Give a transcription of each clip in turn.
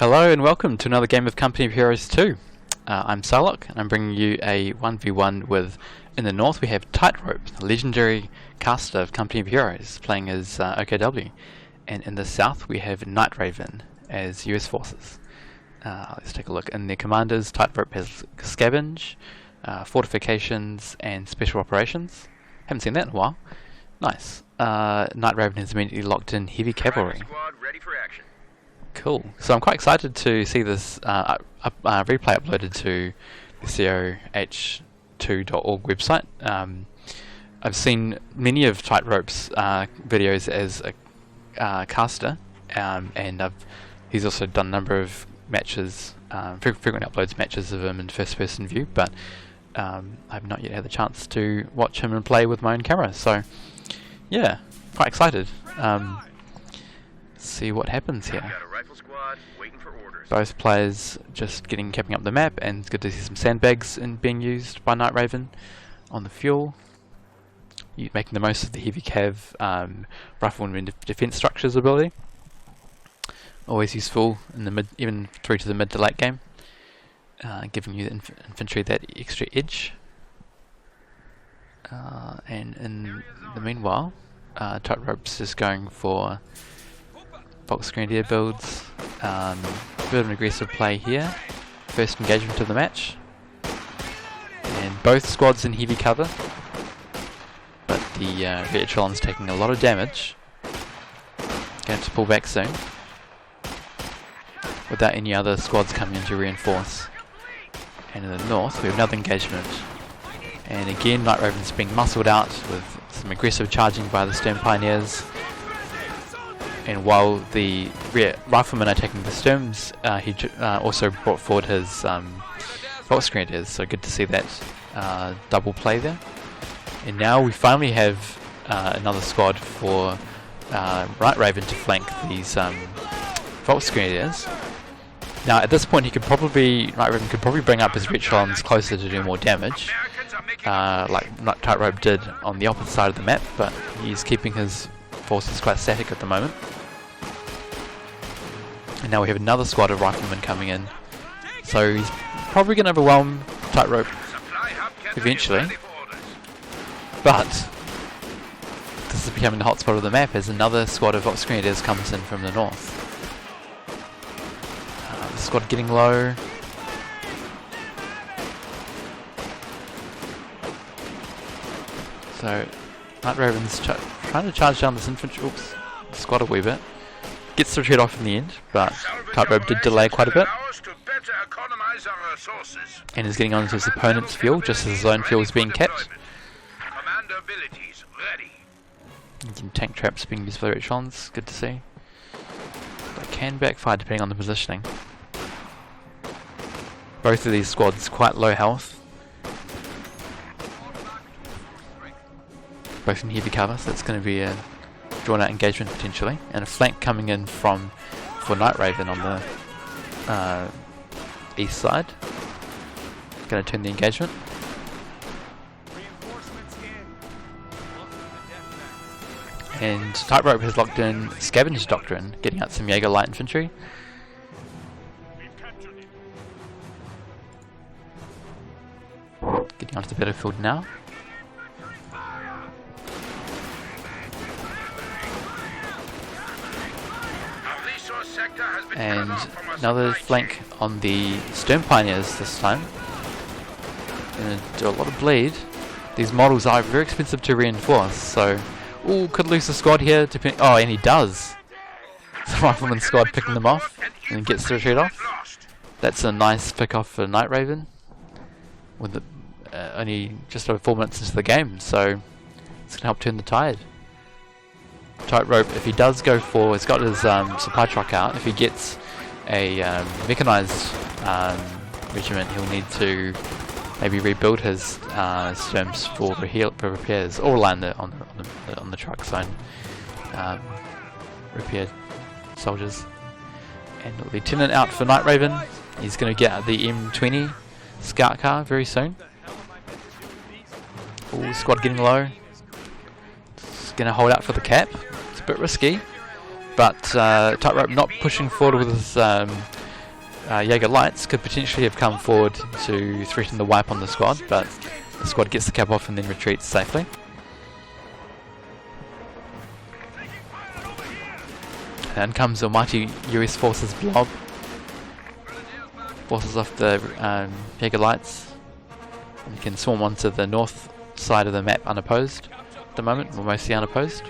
Hello and welcome to another game of Company of Heroes 2. I'm Psylocke and I'm bringing you a 1v1 with, in the north we have Tightrope, the legendary caster of Company of Heroes, playing as OKW. And in the south we have Night Raven as US Forces. Let's take a look. In their commanders, Tightrope has Scavenge, Fortifications and Special Operations. Haven't seen that in a while. Nice. Night Raven has immediately locked in Heavy Cavalry. Ready for action. Cool. So I'm quite excited to see this replay uploaded to the COH2.org website. I've seen many of Tightrope's videos as a caster, and he's also done a number of matches, frequently uploads matches of him in first-person view, but I've not yet had the chance to watch him and play with my own camera. So yeah, quite excited. See what happens here. Both players just capping up the map, and it's good to see some sandbags being used by Night Raven on the fuel. Making the most of the heavy cav rifleman defense structures ability. Always useful in the mid, even through to the mid to late game, giving you the infantry that extra edge. And in the meanwhile, Tightrope's just going for Fox Grenadier builds. Bit of an aggressive play here. First engagement of the match. And both squads in heavy cover. But the Red Echelon's taking a lot of damage. Going to have to pull back soon. Without any other squads coming in to reinforce. And in the north we have another engagement. And again Night Raven's being muscled out with some aggressive charging by the Stern Pioneers. And while the riflemen are taking the Sturms, he also brought forward his Fox Grenadiers, so good to see that double play there. And now we finally have another squad for Night Raven to flank these Fox Grenadiers. Now at this point Night Raven could probably bring up his Echelons closer to do more damage, like Tightrope did on the opposite side of the map, but he's keeping his forces quite static at the moment. And now we have another squad of riflemen coming in, so he's probably going to overwhelm Tightrope eventually. But this is becoming the hotspot of the map as another squad of Fox Grenadiers comes in from the north. The squad getting low. So Night Raven's trying to charge down this infantry squad a wee bit. Gets the retreat off in the end, but Tightrope did delay quite a bit. And is getting onto his opponent's fuel just as his own fuel is being kept. Some tank traps being used by the Echelons, good to see. But can backfire depending on the positioning. Both of these squads quite low health. Both in heavy cover, so it's going to be a drawn out engagement potentially, and a flank coming in for Night Raven on the east side. Going to turn the engagement. And Tightrope has locked in Scavenge Doctrine, getting out some Jaeger light infantry. Getting onto the battlefield now. And another flank on the Stern Pioneers this time. Gonna do a lot of bleed. These models are very expensive to reinforce, so could lose the squad here. Oh, and he does. The Rifleman squad picking them off and gets the retreat off. That's a nice pick off for Night Raven. With only just over 4 minutes into the game, so it's gonna help turn the tide. Tightrope, if he does go for, he's got his supply truck out. If he gets a mechanized regiment, he'll need to maybe rebuild his Sturms for repairs, or rely on the truck zone repair soldiers. And Lieutenant out for Night Raven. He's going to get the M20 scout car very soon. Squad getting low. Going to hold out for the cap. It's a bit risky, but Tightrope not pushing forward with his Jaeger Lights could potentially have come forward to threaten the wipe on the squad, but the squad gets the cap off and then retreats safely. And comes the mighty US Forces blob. Forces off the Jaeger Lights. And you can swarm onto the north side of the map unopposed at the moment, or mostly unopposed.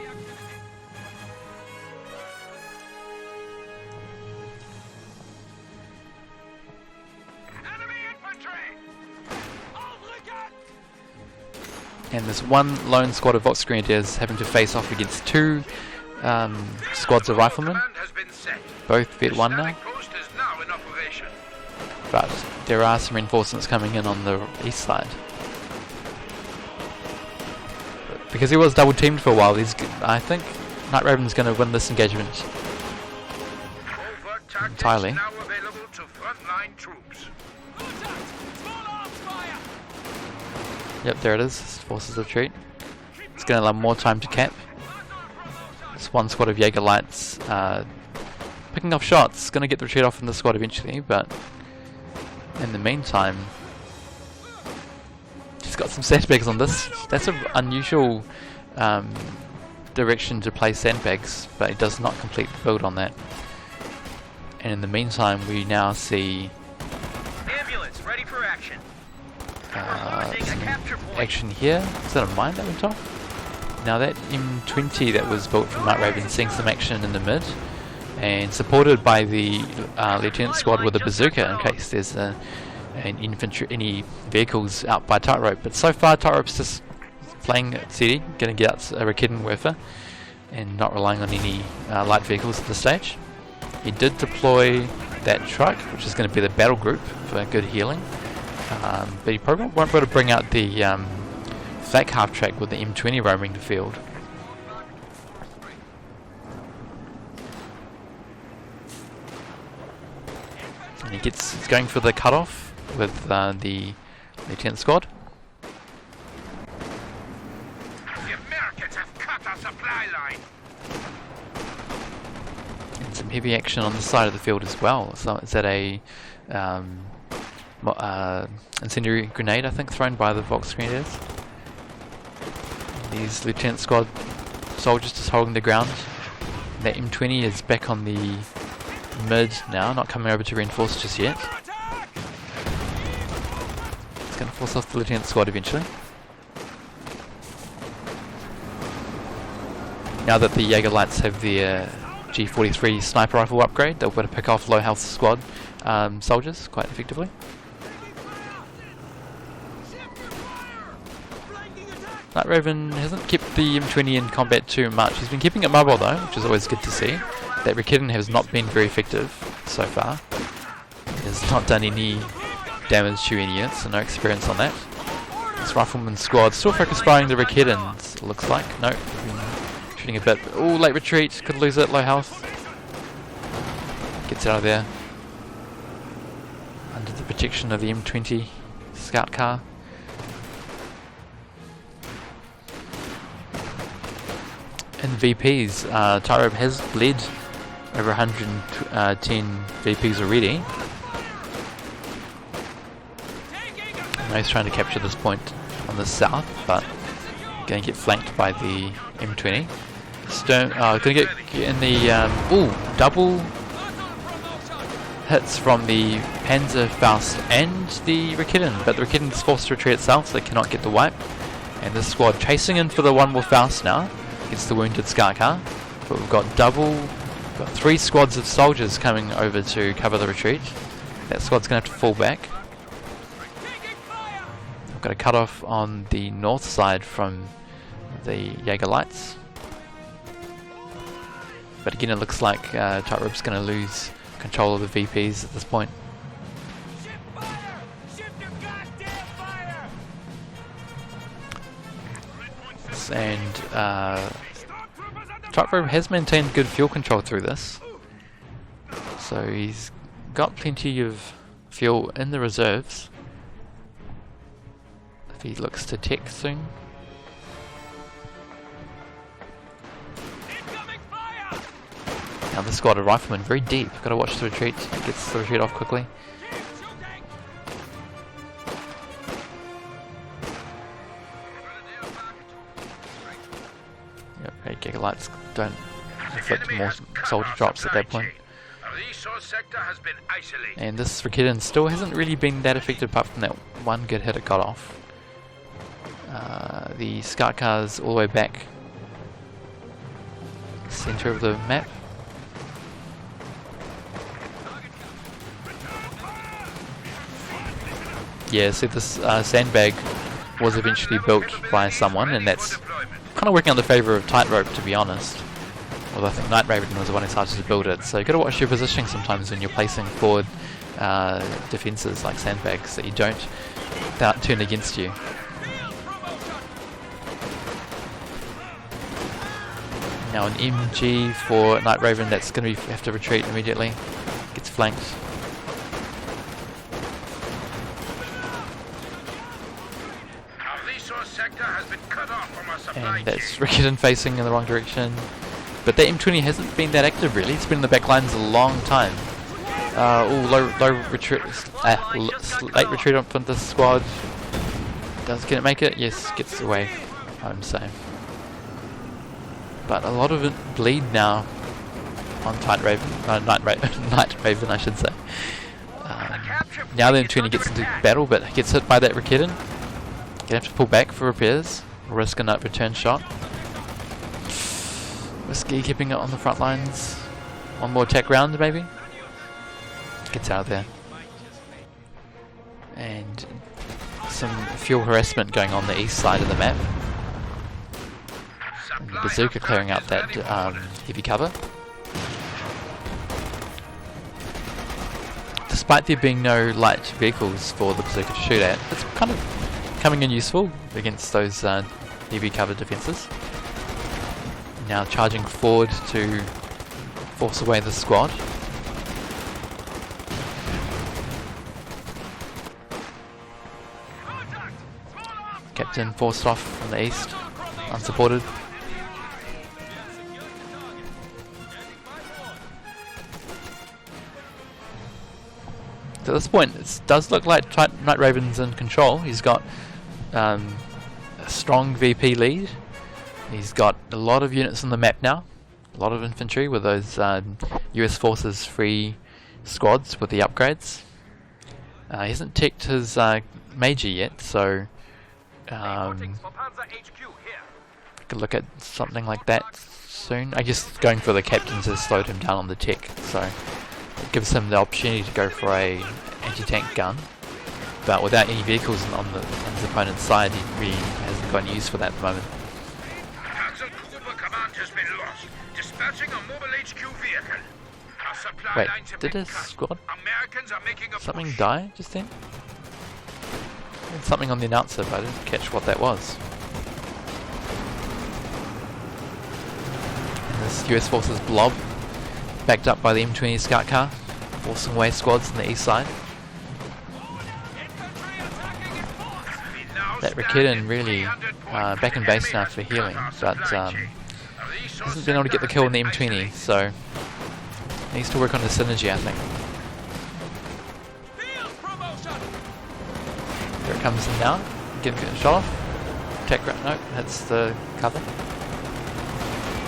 And there's one lone squad of Vox Grenadiers having to face off against two squads of riflemen, both Vet 1 now. But there are some reinforcements coming in on the east side. But because he was double teamed for a while, I think Night Raven's going to win this engagement entirely. Yep, there it is. Forces retreat. It's going to allow more time to cap. This one squad of Jaeger Lights picking off shots. Going to get the retreat off from the squad eventually, but in the meantime, just got some sandbags on this. That's an unusual direction to place sandbags, but it does not complete the build on that. And in the meantime, we now see ambulance ready for action. Action here. Is that a mine that went off? Now that M20 that was built from Night Raven seeing some action in the mid, and supported by the Lieutenant Squad with a bazooka in case there's any vehicles out by Tightrope. But so far Tightrope's just playing steady, going to get out a Rakeden Werfer and not relying on any light vehicles at this stage. He did deploy that truck, which is going to be the battle group for good healing. But he probably won't be able to bring out the flak half track with the M20 roaming the field. And he's going for the cutoff with the Lieutenant Squad. The Americans have cut our supply line. And some heavy action on the side of the field as well. So is that a incendiary grenade, I think, thrown by the Vox Grenadiers? These Lieutenant Squad soldiers just holding the ground. That M20 is back on the mid now, not coming over to reinforce just yet. It's going to force off the Lieutenant Squad eventually. Now that the Jaeger Lights have their G43 sniper rifle upgrade, they'll be able to pick off low health squad soldiers quite effectively. Night Raven hasn't kept the M20 in combat too much. He's been keeping it mobile though, which is always good to see. That Rakeden has not been very effective so far. He has not done any damage to any units, so no experience on that. This Rifleman squad still focused firing the Rakedens, it looks like. No, shooting a bit. Oh, late retreat, could lose it, low health. Gets out of there. Under the protection of the M20 scout car. In VPs, Tightrope has bled over 110 VPs already. Now he's trying to capture this point on the south, but going to get flanked by the M20. Stern, going to get in the double hits from the Panzerfaust and the Rakeden, but the Rakeden is forced to retreat itself, so they cannot get the wipe. And this squad chasing in for the one with Faust now against the wounded Scar car. But we've got three squads of soldiers coming over to cover the retreat. That squad's going to have to fall back. We've got a cut off on the north side from the Jaeger Lights. But again, it looks like Tightrope's going to lose control of the VPs at this point. And Tightrope has maintained good fuel control through this, so he's got plenty of fuel in the reserves if he looks to tech soon. Now this squad of riflemen very deep. Got to watch the retreat. Gets the retreat off quickly. Yep, 8 gigalites don't inflict more soldier drops at that point. And this Rikidin still hasn't really been that effective apart from that one good hit it got off. The scout car's all the way back center of the map. Yeah, so this sandbag was eventually built by someone, and that's kind of working on the favour of Tightrope, to be honest. Although I think Night Raven was the one who started to build it, so you've got to watch your positioning sometimes when you're placing forward defences like sandbags, that you don't turn against you. Now an MG for Night Raven that's going to have to retreat immediately. Gets flanked. And that's Rikidin facing in the wrong direction. But that M20 hasn't been that active really. It's been in the back lines a long time. Low retreat, late retreat on this squad. Can it make it? Yes, gets away home safe. But a lot of it bleed now on Night Raven, I should say. Now the M20 gets into battle, but gets hit by that Rikidin. Gonna have to pull back for repairs. Risk a return shot. Risky keeping it on the front lines. One more attack round maybe. Gets out of there. And some fuel harassment going on the east side of the map. And the Bazooka clearing out that heavy cover. Despite there being no light vehicles for the Bazooka to shoot at, it's kind of coming in useful against those heavy cover defences. Now charging forward to force away the squad. Captain forced off on the east, unsupported. At this point, it does look like Night Raven's in control. He's got a strong VP lead. He's got a lot of units on the map now. A lot of infantry with those US Forces free squads with the upgrades. He hasn't teched his Major yet, so could look at something like that soon. I guess going for the captains has slowed him down on the tech, so it gives him the opportunity to go for a anti-tank gun. But without any vehicles on his opponent's side, he really hasn't got any use for that at the moment. Wait, did his squad something die just then? Something on the announcer, but I didn't catch what that was. And this US Forces blob, backed up by the M20 scout car, forcing away squads on the east side. That Rikidin really back in base now for healing, but hasn't been able to get the kill on the M20, so needs to work on the synergy, I think. Here it comes in now. Get a shot off. Attack right, no, that's the cover.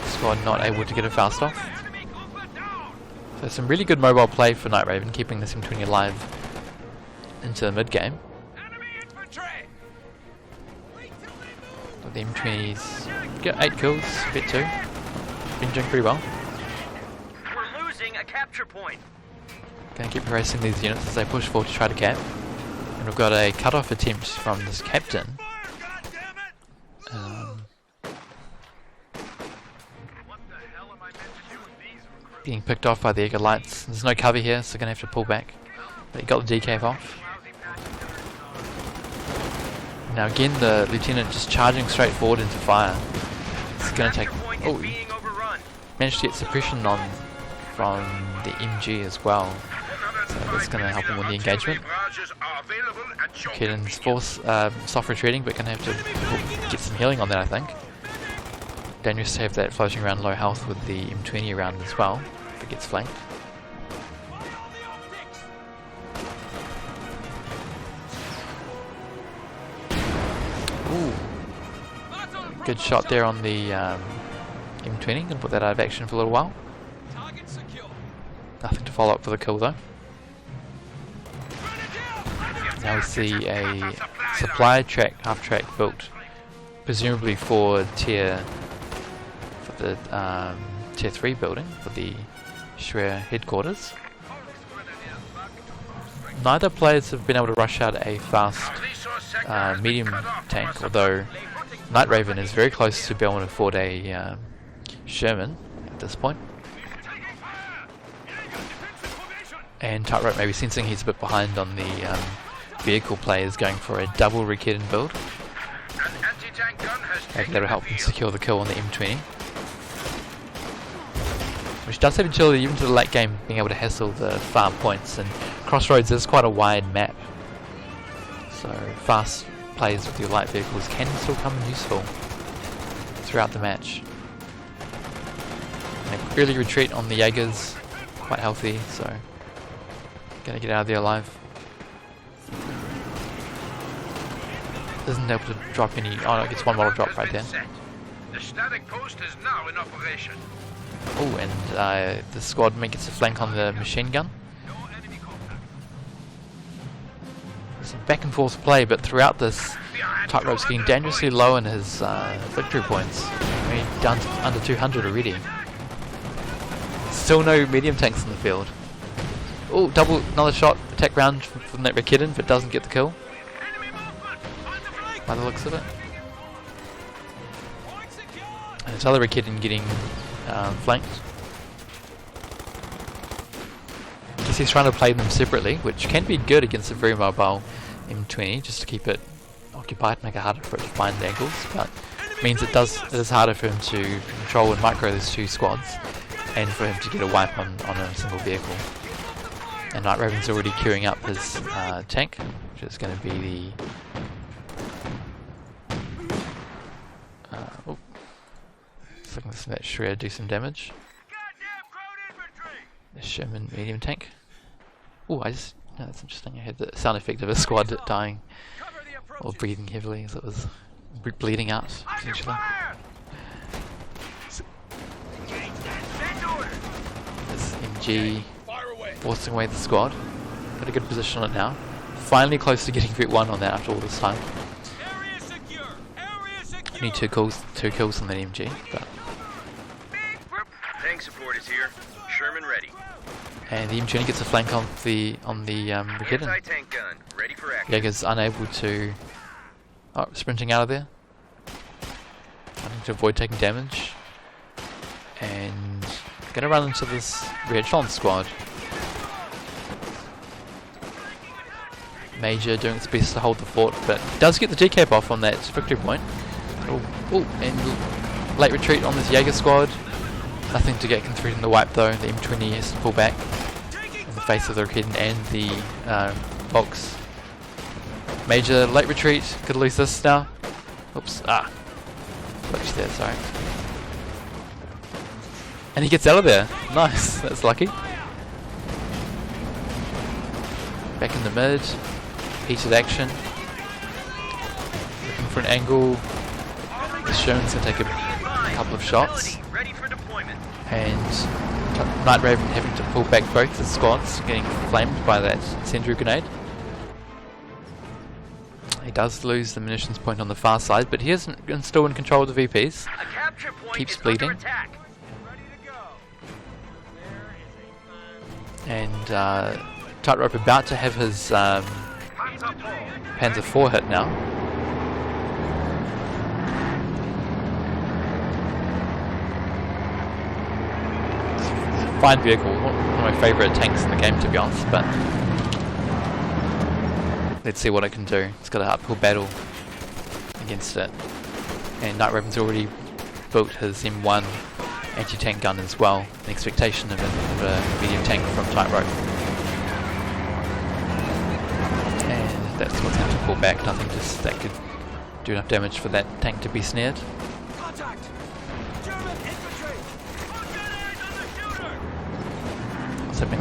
Squad not able to get it fast off. So some really good mobile play for Night Raven, keeping this M20 alive into the mid game. But the M20s get 8 kills, bit 2. Been doing pretty well. We're losing a capture point. Gonna keep harassing these units as they push forward to try to cap. And we've got a cut-off attempt from this captain. Being picked off by the Eager Lights. There's no cover here, so gonna have to pull back. But he got the decav off. Now again, the lieutenant just charging straight forward into fire. It's gonna take. Oh, managed to get suppression on from the MG as well. So that's going to help him win the engagement. Rikidin's force soft retreating, but going to have to get some healing on that, I think. Dangerous to have that floating around low health with the M20 around as well. it gets flanked. Ooh. Good shot there on the M20. Gonna put that out of action for a little while. Nothing to follow up for the kill though. Now we see a supply track, half track built, presumably for the tier 3 building for the Shreya headquarters. Neither players have been able to rush out a fast medium tank, although Night Raven is very close to being able to afford a Sherman at this point. And Tightrope may be sensing he's a bit behind on the vehicle players, going for a double Rikiden build. Maybe that'll help him secure the kill on the M20. Which does have utility even to the late game, being able to hassle the farm points, and Crossroads is quite a wide map. So fast plays with your light vehicles can still come in useful throughout the match. And a early retreat on the Jaegers, quite healthy, so gonna get out of there alive. Isn't able to drop any. Oh no, it gets one model drop right there. The static post is now in operation. Oh, and the squad gets a flank on the machine gun. Some back and forth play, but throughout this, Tightrope's getting dangerously low in his victory points. I mean, down to under 200 already. Still no medium tanks in the field. Oh, another shot, attack round from that Rikiden, but doesn't get the kill. By the looks of it. And this other Rikiden getting flanked. Guess he's trying to play them separately, which can be good against a very mobile M20, just to keep it occupied, make it harder for it to find angles, but means it is harder for him to control and micro those two squads, and for him to get a wipe on a single vehicle. And Night Raven's already queuing up his tank, which is going to be the so I can let Shreya do some damage. The Sherman medium tank. Oh, that's interesting. I had the sound effect of a squad dying or breathing heavily as it was bleeding out, essentially. This MG forcing away the squad. Got a good position on it now. Finally close to getting Vet 1 on that after all this time. Only two kills on that MG, but Tank support is here. Sherman ready. and the M20 gets a flank on the Rikiden. Anti-tank gun ready for action. Jaeger's unable to sprinting out of there. Trying to avoid taking damage. And gonna run into this Echelon squad. Major doing its best to hold the fort, but does get the decap off on that victory point. Oh, and late retreat on this Jaeger squad. Nothing to get threaten the wipe though. The M20 has to pull back in the face of the Rikiden and the box. Major late retreat, could lose this now. Oops, glitch there, sorry. And he gets out of there. Nice, that's lucky. Back in the mid, heated action. Looking for an angle. The Sherman's going to take a couple of shots. And Night Raven having to pull back both the squads, getting flamed by that incendiary grenade. He does lose the munitions point on the far side, but he is still in control of the VPs. Keeps bleeding. And Tightrope about to have his Panzer IV hit now. Fine vehicle, one of my favourite tanks in the game to be honest, but let's see what it can do. It's got an uphill battle against it, and Night Raven's already built his M1 anti-tank gun as well, in expectation of a medium tank from Tightrope. And that's what's going to pull back, nothing just that could do enough damage for that tank to be snared.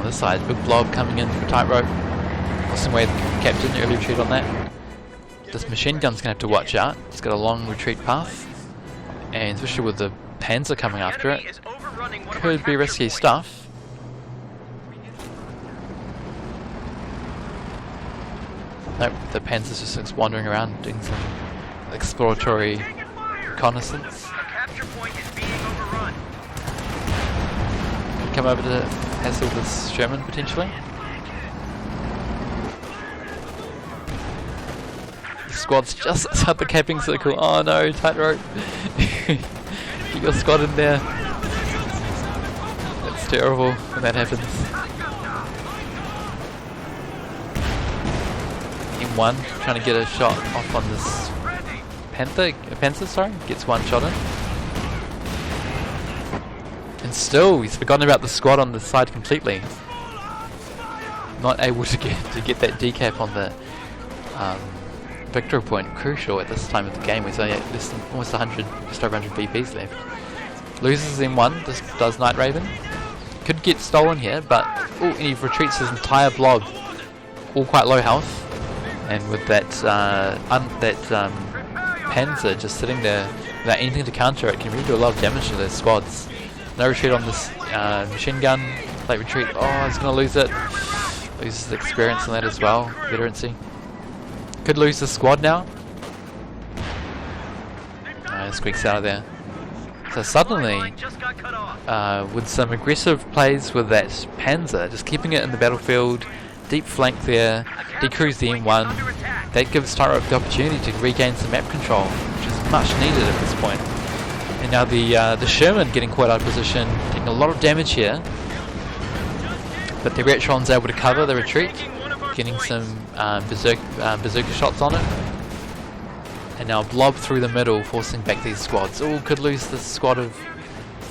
this side. Big blob coming in for tightrope. Forcing away the captain, early retreat on that. This machine gun's gonna have to watch out. It's got a long retreat path, and especially with the Panzer coming after it, could be risky stuff. Nope, the Panzer's just wandering around doing some exploratory reconnaissance. Come over to hassle this Sherman potentially. The squad's just outside the camping circle. Oh no, tightrope. Get your squad in there. That's terrible when that happens. M1 trying to get a shot off on this Panther, sorry, gets one shot in. And still, he's forgotten about the squad on the side completely. Not able to get that decap on the victory point. Crucial at this time of the game. There's only almost 100, just over 100 VPs left. Loses M1. This does Night Raven. Could get stolen here, but and he retreats his entire blob, all quite low health. And with that Panzer just sitting there without anything to counter it, can really do a lot of damage to those squads. No retreat on this machine gun. Late retreat. Oh, he's going to lose it. Loses experience on that as well. Veterancy. Could lose the squad now. Squeaks out of there. So suddenly, with some aggressive plays with that Panzer, just keeping it in the battlefield, deep flank there, decrease the M1, that gives Tightrope the opportunity to regain some map control, which is much needed at this point. And now the Sherman getting quite out of position, taking a lot of damage here, but the Retron's able to cover the retreat, getting some berserker shots on it. And now blob through the middle, forcing back these squads. Oh, could lose this squad of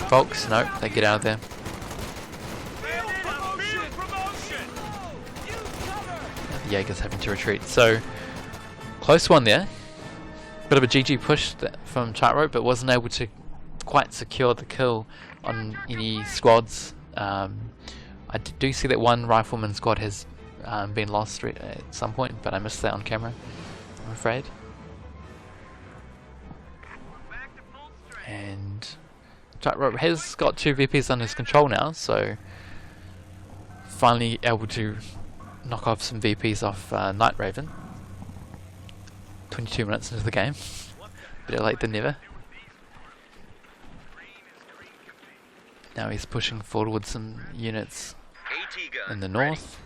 folks. Nope, they get out of there. The Jaeger's having to retreat. So, close one there. Bit of a GG push from Tightrope, but wasn't able to quite secure the kill on any squads. I do see that one rifleman squad has been lost at some point, but I missed that on camera, I'm afraid. And Tightrope has got 2 VPs under his control now, so finally able to knock off some VPs off Night Raven. 22 minutes into the game. Better late than never. Now he's pushing forward with some units in the north.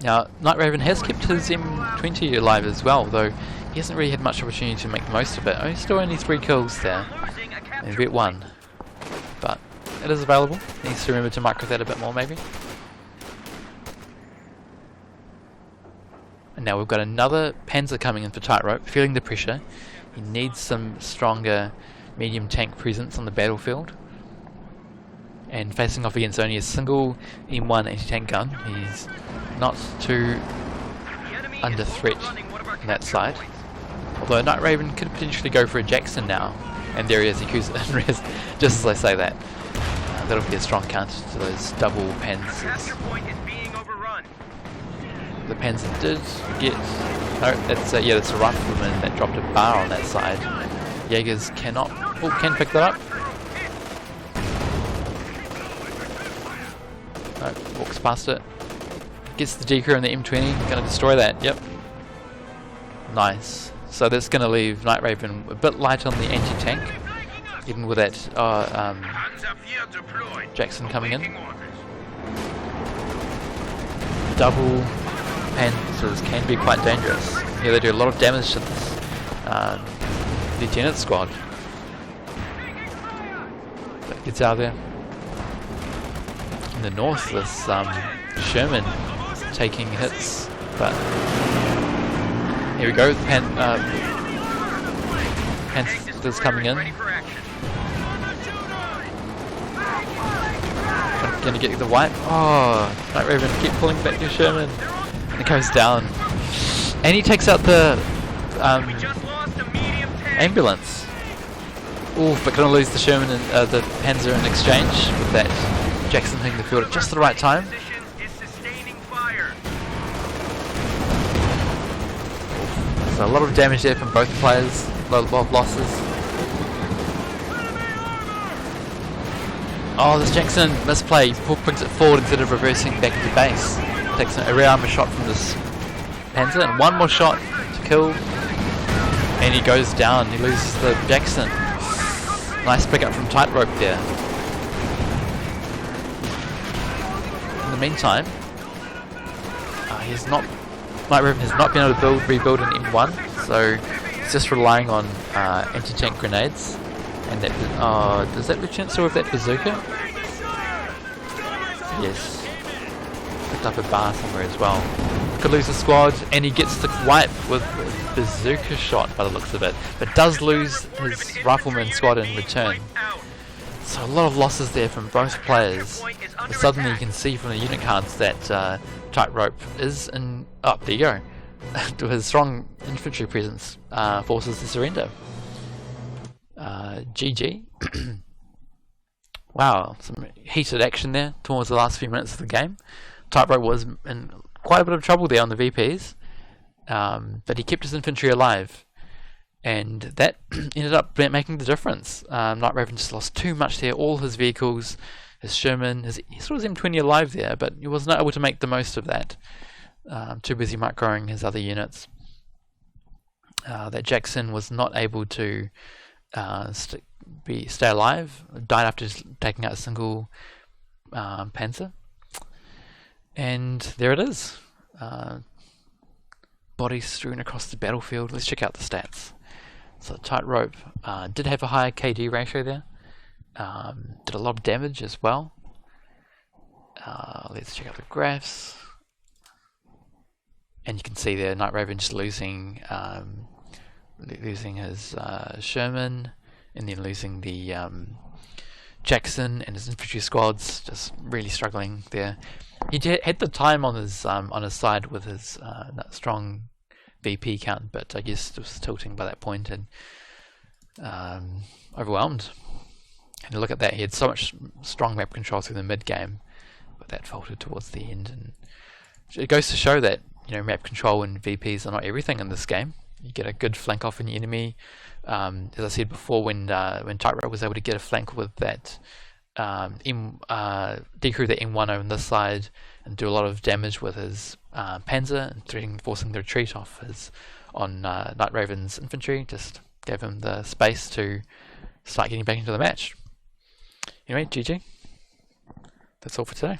Now, Night Raven has kept his M20 alive as well, though he hasn't really had much opportunity to make the most of it. Still only 3 kills there, and vet 1. But it is available. Needs to remember to micro that a bit more, maybe. And now we've got another Panzer coming in for Tightrope, feeling the pressure. He needs some stronger medium tank presence on the battlefield. And facing off against only a single M1 anti-tank gun, he's not too under threat on that side. Although Night Raven could potentially go for a Jackson now. And there he is, he goes in res just as I say that. That'll be a strong counter to those double Panzers. The Panzer did get... No, that's a rifleman that dropped a bar on that side. Jaegers cannot... Oh, can pick that up. No, walks past it. Gets the decrew on the M20, gonna destroy that, yep. Nice. So that's gonna leave Night Raven a bit light on the anti-tank, even with that Jackson coming in. Double Panzers can be quite dangerous. Yeah, they do a lot of damage to this Lieutenant squad. That gets out of there. In the north, this Sherman taking hits, but here we go. Panzer's coming in. Gonna get the wipe. Oh, Night Raven, keep pulling back your Sherman. And it goes down. And he takes out the ambulance. Ooh, but gonna lose the Sherman and the Panzer in exchange with that Jackson hitting the field at just the right time. Position is sustaining fire. So a lot of damage there from both players, a lot of losses. Oh, this Jackson misplay, brings it forward instead of reversing back into base. Takes a rear armor shot from this Panzer, and one more shot to kill, and he goes down. He loses the Jackson. Nice pickup from Tightrope there. In the meantime, Night Raven has not been able to rebuild an M1, so he's just relying on anti-tank grenades. And that, does that Lieutenant still have that bazooka? Yes. Picked up a bar somewhere as well. Could lose the squad, and he gets the wipe with a bazooka shot by the looks of it. But does lose his rifleman squad in return. So a lot of losses there from both players. But suddenly you can see from the unit cards that Tightrope is in... Oh, there you go. To his strong infantry presence forces to surrender. GG. Wow, some heated action there towards the last few minutes of the game. Tightrope was in quite a bit of trouble there on the VPs, but he kept his infantry alive, and that ended up making the difference. Night Raven just lost too much there. All his vehicles, his Sherman, he still has M20 alive there, but he was not able to make the most of that. Too busy microing his other units. That Jackson was not able to stay alive, died after just taking out a single Panzer, and there it is. Bodies strewn across the battlefield. Let's check out the stats. So Tightrope did have a higher KD ratio there, did a lot of damage as well. Let's check out the graphs, and you can see there Night Raven just losing his Sherman, and then losing the Jackson, and his infantry squads just really struggling there. He had the time on his side with his strong VP count, but I guess it was tilting by that point and overwhelmed. And look at that, he had so much strong map control through the mid game, but that faltered towards the end. And it goes to show that map control and VPs are not everything in this game. You get a good flank off an enemy. As I said before, when Tightrope was able to get a flank with that decrew the M1 on this side and do a lot of damage with his Panzer and forcing the retreat off on Night Raven's infantry, just gave him the space to start getting back into the match. Anyway, GG. That's all for today.